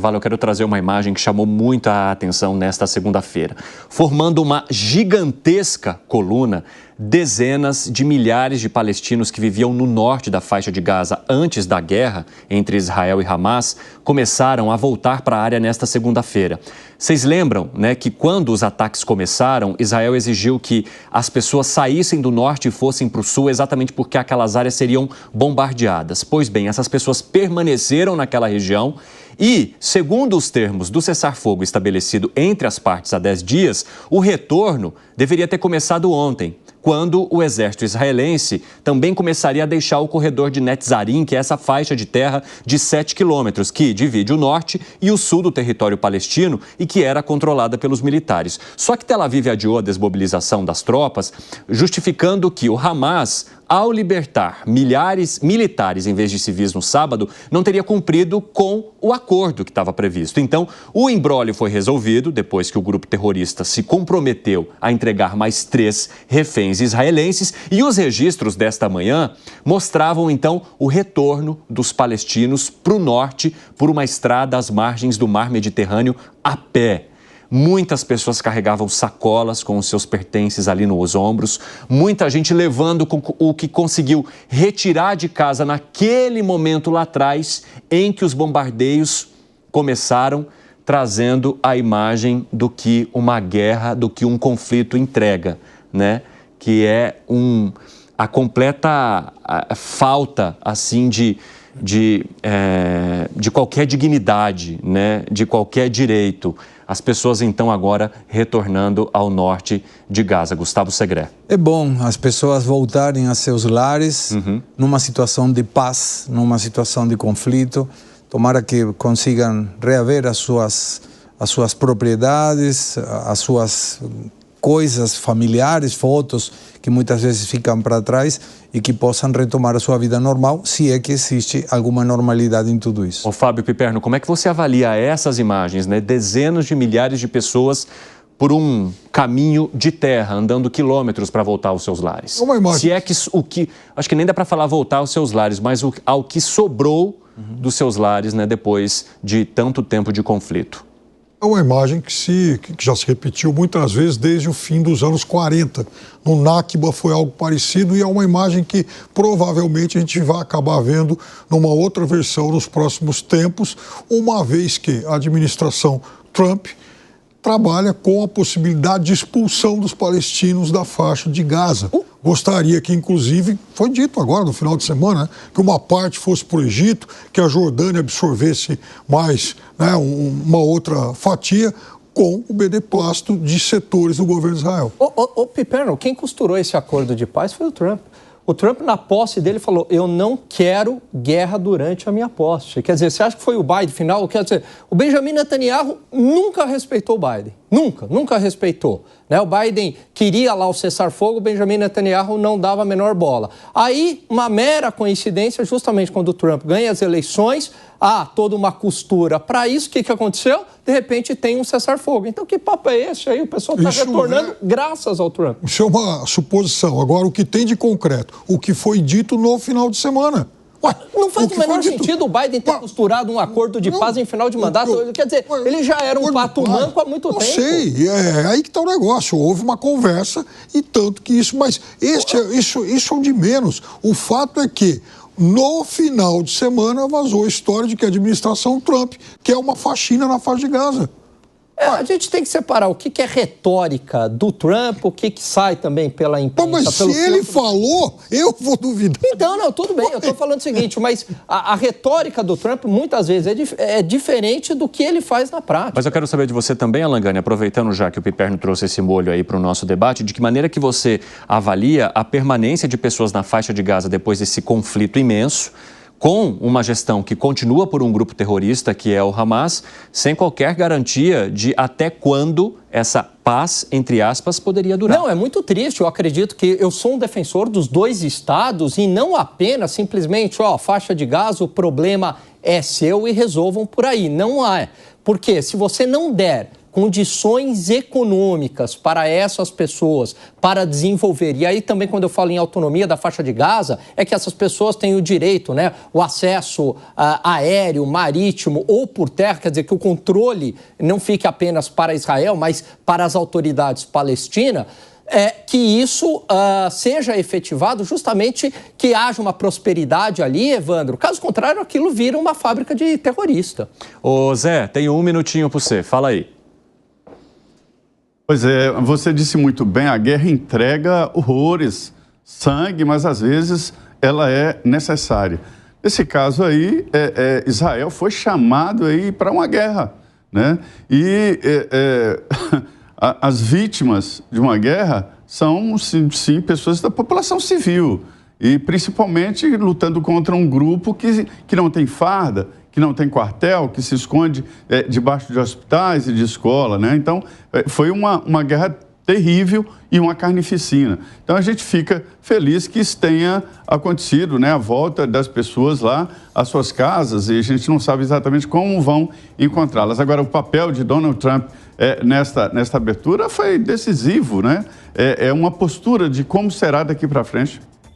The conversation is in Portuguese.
Eu quero trazer uma imagem que chamou muito a atenção nesta segunda-feira. Formando uma gigantesca coluna, dezenas de milhares de palestinos que viviam no norte da faixa de Gaza antes da guerra entre Israel e Hamas começaram a voltar para a área nesta segunda-feira. Vocês lembram, né, que quando os ataques começaram, Israel exigiu que as pessoas saíssem do norte e fossem para o sul exatamente porque aquelas áreas seriam bombardeadas. Pois bem, essas pessoas permaneceram naquela região e, segundo os termos do cessar-fogo estabelecido entre as partes há 10 dias, o retorno deveria ter começado ontem, quando o exército israelense também começaria a deixar o corredor de Netzarim, que é essa faixa de terra de 7 quilômetros, que divide o norte e o sul do território palestino e que era controlada pelos militares. Só que Tel Aviv adiou a desmobilização das tropas, justificando que o Hamas, ao libertar militares em vez de civis no sábado, não teria cumprido com o acordo que estava previsto. Então, o imbróglio foi resolvido depois que o grupo terrorista se comprometeu a entregar mais 3 reféns israelenses e os registros desta manhã mostravam, então, o retorno dos palestinos para o norte por uma estrada às margens do mar Mediterrâneo a pé. Muitas pessoas carregavam sacolas com os seus pertences ali nos ombros, muita gente levando o que conseguiu retirar de casa naquele momento lá atrás em que os bombardeios começaram, trazendo a imagem do que uma guerra, do que um conflito entrega, né? Que é a completa falta, assim, de qualquer dignidade, né? De qualquer direito. As pessoas, então, agora retornando ao norte de Gaza. Gustavo Segré. É bom as pessoas voltarem a seus lares numa situação de paz, numa situação de conflito. Tomara que consigam reaver as suas propriedades, as suas coisas familiares, fotos que muitas vezes ficam para trás e que possam retomar a sua vida normal, se é que existe alguma normalidade em tudo isso. Ô Fábio Piperno, como é que você avalia essas imagens, né? Dezenas de milhares de pessoas por um caminho de terra, andando quilômetros para voltar aos seus lares. Uma imagem. Se é que acho que nem dá para falar voltar aos seus lares, mas ao que sobrou dos seus lares, né, depois de tanto tempo de conflito. É uma imagem que já se repetiu muitas vezes desde o fim dos anos 40. No Nakba foi algo parecido e é uma imagem que provavelmente a gente vai acabar vendo numa outra versão nos próximos tempos, uma vez que a administração Trump trabalha com a possibilidade de expulsão dos palestinos da faixa de Gaza. Gostaria que, inclusive, foi dito agora no final de semana, né, que uma parte fosse para o Egito, que a Jordânia absorvesse mais, né, uma outra fatia, com o beneplácito de setores do governo de Israel. Ô Piperno, quem costurou esse acordo de paz foi o Trump. O Trump, na posse dele, falou: eu não quero guerra durante a minha posse. Quer dizer, você acha que foi o Biden final? Quer dizer, o Benjamin Netanyahu nunca respeitou o Biden. Nunca respeitou. Né? O Biden queria lá o cessar-fogo, o Benjamin Netanyahu não dava a menor bola. Aí, uma mera coincidência, justamente quando o Trump ganha as eleições, há toda uma costura para isso. O que aconteceu? De repente tem um cessar-fogo. Então, que papo é esse aí? O pessoal está retornando graças ao Trump. Isso é uma suposição. Agora, o que tem de concreto? O que foi dito no final de semana. Ué, não faz o menor sentido o Biden ter costurado um acordo de paz em final de mandato. Quer dizer, ele já era um pato manco há muito tempo. Sei, é aí que está o negócio. Houve uma conversa e tanto que isso... Mas isso é o de menos. O fato é que no final de semana vazou a história de que a administração Trump quer uma faxina na faixa de Gaza. A gente tem que separar o que é retórica do Trump, o que sai também pela imprensa. Mas se ele falou, eu vou duvidar. Então, não, tudo bem, eu estou falando o seguinte, mas a retórica do Trump muitas vezes é diferente do que ele faz na prática. Mas eu quero saber de você também, Alan Gani, aproveitando já que o Piperno trouxe esse molho aí para o nosso debate, de que maneira que você avalia a permanência de pessoas na faixa de Gaza depois desse conflito imenso, com uma gestão que continua por um grupo terrorista, que é o Hamas, sem qualquer garantia de até quando essa paz, entre aspas, poderia durar. Não, é muito triste. Eu acredito que eu sou um defensor dos dois estados e não apenas simplesmente, faixa de Gaza, o problema é seu e resolvam por aí. Não é. Porque se você não der condições econômicas para essas pessoas, para desenvolver. E aí também, quando eu falo em autonomia da faixa de Gaza, é que essas pessoas têm o direito, né, o acesso aéreo, marítimo ou por terra, quer dizer, que o controle não fique apenas para Israel, mas para as autoridades palestinas, que isso seja efetivado, justamente que haja uma prosperidade ali, Evandro. Caso contrário, aquilo vira uma fábrica de terrorista. Ô Zé, tem um minutinho para você, fala aí. Pois é, você disse muito bem, a guerra entrega horrores, sangue, mas às vezes ela é necessária. Nesse caso aí, Israel foi chamado aí para uma guerra, né? E as vítimas de uma guerra são, sim, pessoas da população civil e principalmente lutando contra um grupo que não tem farda, que não tem quartel, que se esconde debaixo de hospitais e de escola, né? Então, foi uma guerra terrível e uma carnificina. Então, a gente fica feliz que isso tenha acontecido, né? A volta das pessoas lá às suas casas e a gente não sabe exatamente como vão encontrá-las. Agora, o papel de Donald Trump nesta abertura foi decisivo, né? É uma postura de como será daqui para frente.